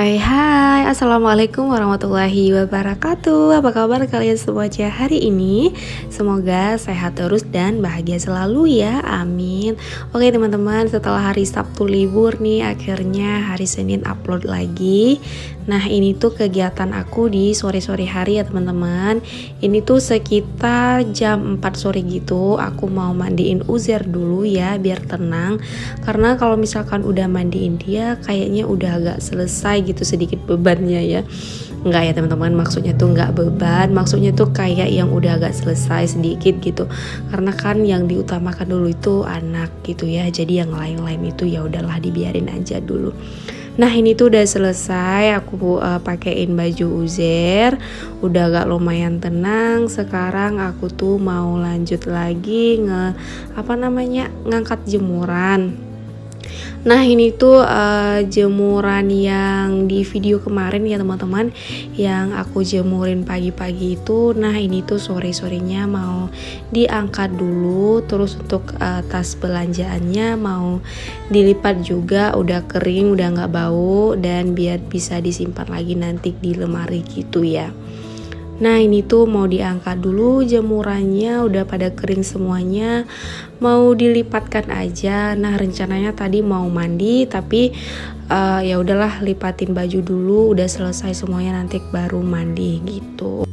Hai hai, assalamualaikum warahmatullahi wabarakatuh. Apa kabar kalian semuanya hari ini? Semoga sehat terus dan bahagia selalu ya, amin. Oke teman-teman, setelah hari Sabtu libur nih, akhirnya hari Senin upload lagi. Nah ini tuh kegiatan aku di sore-sore hari ya teman-teman. Ini tuh sekitar jam 4 sore gitu. Aku mau mandiin Uzair dulu ya, biar tenang. Karena kalau misalkan udah mandiin dia, kayaknya udah agak selesai gitu sedikit bebannya ya. Enggak ya teman-teman, maksudnya tuh enggak beban, maksudnya tuh kayak yang udah agak selesai sedikit gitu. Karena kan yang diutamakan dulu itu anak gitu ya, jadi yang lain-lain itu ya udahlah dibiarin aja dulu. Nah ini tuh udah selesai, aku pakein baju Uzair, udah agak lumayan tenang. Sekarang aku tuh mau lanjut lagi ngangkat jemuran. Nah ini tuh jemuran yang di video kemarin ya teman-teman, yang aku jemurin pagi-pagi itu. Nah ini tuh sore-sorenya mau diangkat dulu. Terus untuk tas belanjaannya mau dilipat juga, udah kering, udah nggak bau, dan biar bisa disimpan lagi nanti di lemari gitu ya. Nah ini tuh mau diangkat dulu jemurannya, udah pada kering semuanya, mau dilipatkan aja. Nah rencananya tadi mau mandi, tapi ya udahlah lipatin baju dulu, udah selesai semuanya nanti baru mandi gitu.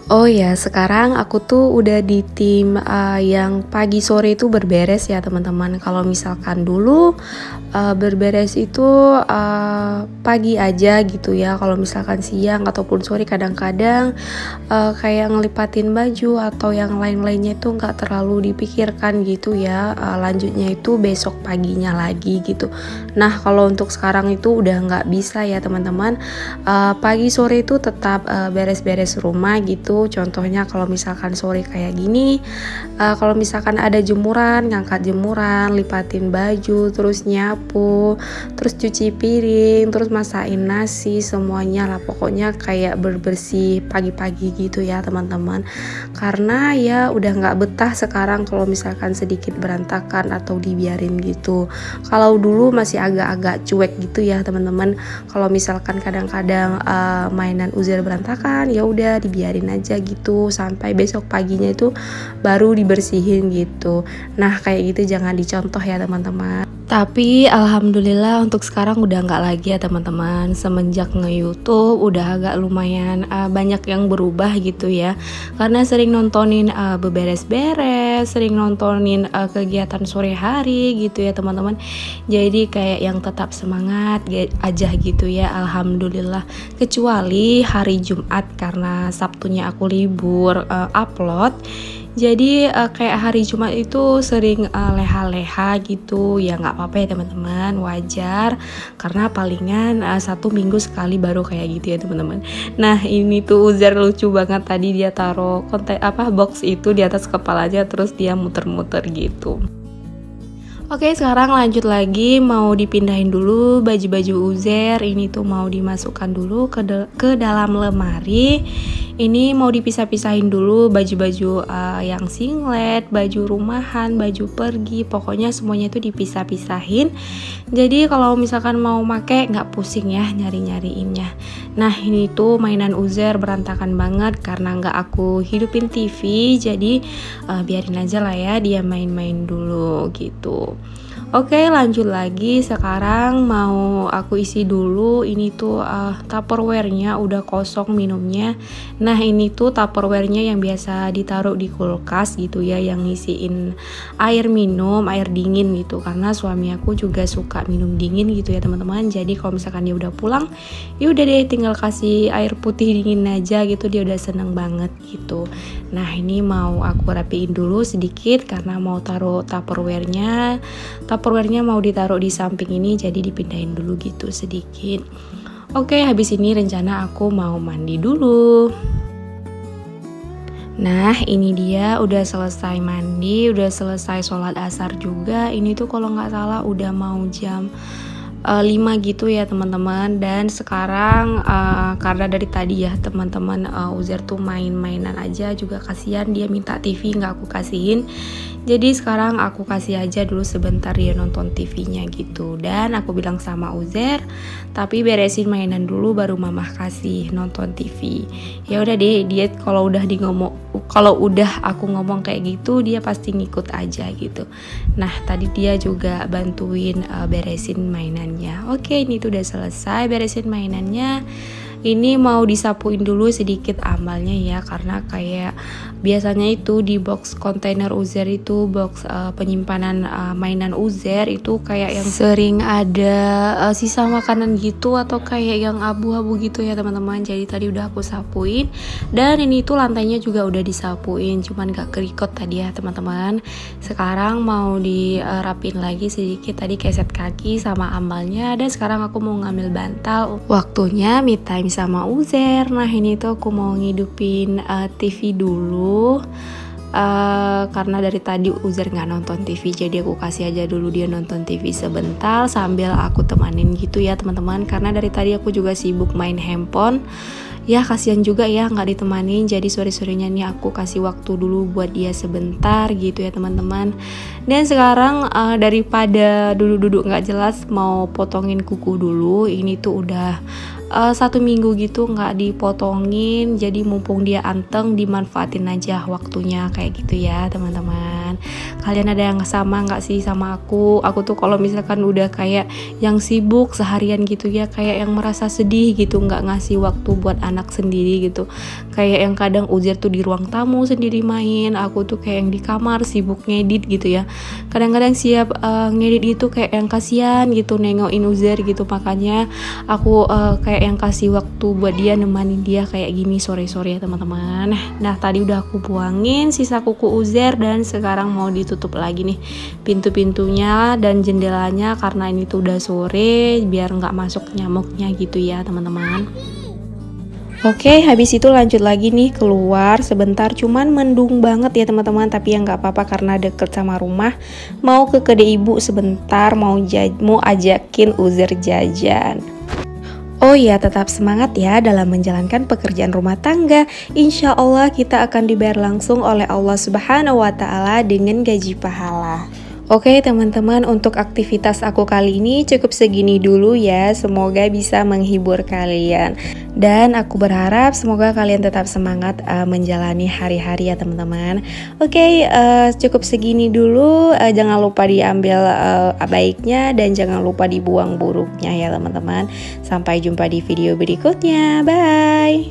Oh ya, sekarang aku tuh udah di tim yang pagi sore itu berberes ya teman-teman. Kalau misalkan dulu berberes itu pagi aja gitu ya. Kalau misalkan siang ataupun sore kadang-kadang kayak ngelipatin baju atau yang lain-lainnya itu nggak terlalu dipikirkan gitu ya. Lanjutnya itu besok paginya lagi gitu. Nah kalau untuk sekarang itu udah nggak bisa ya teman-teman. Pagi sore itu tetap beres-beres rumah gitu. Contohnya kalau misalkan sore kayak gini, kalau misalkan ada jemuran, ngangkat jemuran, lipatin baju, terus nyapu, terus cuci piring, terus masakin nasi, semuanya lah pokoknya kayak bersih pagi-pagi gitu ya teman-teman. Karena ya udah nggak betah sekarang kalau misalkan sedikit berantakan atau dibiarin gitu. Kalau dulu masih agak-agak cuek gitu ya teman-teman. Kalau misalkan kadang-kadang mainan Uzair berantakan, ya udah dibiarin aja gitu sampai besok paginya itu baru dibersihin gitu. Nah kayak gitu jangan dicontoh ya teman-teman. Tapi alhamdulillah untuk sekarang udah nggak lagi ya teman-teman. Semenjak nge-YouTube udah agak lumayan banyak yang berubah gitu ya. Karena sering nontonin beberes-beres, sering nontonin kegiatan sore hari gitu ya teman-teman. Jadi kayak yang tetap semangat aja gitu ya, alhamdulillah. Kecuali hari Jumat karena Sabtunya aku libur upload. Jadi kayak hari Jumat itu sering leha-leha gitu. Ya nggak apa-apa ya teman-teman, wajar. Karena palingan 1 minggu sekali baru kayak gitu ya teman-teman. Nah ini tuh Uzair lucu banget, tadi dia taruh box itu di atas kepalanya, terus dia muter-muter gitu. Oke sekarang lanjut lagi, mau dipindahin dulu baju-baju Uzair. Ini tuh mau dimasukkan dulu ke dalam lemari. Ini mau dipisah-pisahin dulu baju-baju yang singlet, baju rumahan, baju pergi, pokoknya semuanya itu dipisah-pisahin. Jadi kalau misalkan mau make nggak pusing ya nyari-nyariinnya. Nah ini tuh mainan Uzair berantakan banget karena nggak aku hidupin TV, jadi biarin aja lah ya dia main-main dulu gitu. Oke lanjut lagi, sekarang mau aku isi dulu. Ini tuh tupperware-nya udah kosong minumnya. Nah ini tuh tupperware-nya yang biasa ditaruh di kulkas gitu ya, yang ngisiin air minum, air dingin gitu. Karena suami aku juga suka minum dingin gitu ya teman-teman. Jadi kalau misalkan dia udah pulang, ya udah deh tinggal kasih air putih dingin aja gitu, dia udah seneng banget gitu. Nah ini mau aku rapiin dulu sedikit karena mau taruh tupperware-nya mau ditaruh di samping ini, jadi dipindahin dulu gitu sedikit. Oke habis ini rencana aku mau mandi dulu. Nah ini dia udah selesai mandi, udah selesai sholat asar juga. Ini tuh kalau nggak salah udah mau jam 5 gitu ya teman-teman. Dan sekarang karena dari tadi ya teman-teman Uzair tuh main-mainan aja, juga kasihan dia minta TV nggak aku kasihin. Jadi sekarang aku kasih aja dulu sebentar dia nonton TV-nya gitu. Dan aku bilang sama Uzair, tapi beresin mainan dulu baru mamah kasih nonton TV. Ya udah deh, dia kalau udah aku ngomong kayak gitu dia pasti ngikut aja gitu. Nah tadi dia juga bantuin beresin mainannya. Oke, ini tuh udah selesai beresin mainannya. Ini mau disapuin dulu sedikit amalnya ya, karena kayak biasanya itu di box kontainer Uzair itu box penyimpanan mainan Uzair itu kayak yang sering ada sisa makanan gitu atau kayak yang abu-abu gitu ya teman-teman. Jadi tadi udah aku sapuin, dan ini tuh lantainya juga udah disapuin, cuman gak kerikot tadi ya teman-teman. Sekarang mau dirapin lagi sedikit, tadi keset kaki sama amalnya, dan sekarang aku mau ngambil bantal. Waktunya me time sama Uzair. Nah ini tuh aku mau ngidupin TV dulu, karena dari tadi Uzair nggak nonton TV, jadi aku kasih aja dulu dia nonton TV sebentar sambil aku temanin gitu ya teman-teman. Karena dari tadi aku juga sibuk main handphone ya, kasihan juga ya nggak ditemanin. Jadi sore-sorenya nih aku kasih waktu dulu buat dia sebentar gitu ya teman-teman. Dan sekarang daripada duduk-duduk nggak jelas, mau potongin kuku dulu. Ini tuh udah 1 minggu gitu nggak dipotongin, jadi mumpung dia anteng dimanfaatin aja waktunya kayak gitu ya teman-teman. Kalian ada yang sama nggak sih sama aku? Aku tuh kalau misalkan udah kayak yang sibuk seharian gitu ya, kayak yang merasa sedih gitu nggak ngasih waktu buat anak sendiri gitu. Kayak yang kadang Uzair tuh di ruang tamu sendiri main, aku tuh kayak yang di kamar sibuk ngedit gitu ya. Kadang-kadang siap ngedit gitu kayak yang kasihan gitu nengokin Uzair gitu. Makanya aku kayak yang kasih waktu buat dia, nemanin dia kayak gini sore-sore ya teman-teman. Nah tadi udah aku buangin sisa kuku Uzair, dan sekarang mau ditutup lagi nih pintu-pintunya dan jendelanya, karena ini tuh udah sore biar nggak masuk nyamuknya gitu ya teman-teman. Oke, habis itu lanjut lagi nih keluar sebentar, cuman mendung banget ya teman-teman, tapi ya nggak apa-apa karena deket sama rumah. Mau ke kedai ibu sebentar, mau ajakin Uzair jajan. Oh iya, tetap semangat ya dalam menjalankan pekerjaan rumah tangga. Insya Allah kita akan dibayar langsung oleh Allah Subhanahu wa Ta'ala dengan gaji pahala. Oke teman-teman, untuk aktivitas aku kali ini cukup segini dulu ya. Semoga bisa menghibur kalian, dan aku berharap semoga kalian tetap semangat menjalani hari-hari ya teman-teman. Oke, cukup segini dulu. Jangan lupa diambil baiknya dan jangan lupa dibuang buruknya ya teman-teman. Sampai jumpa di video berikutnya. Bye.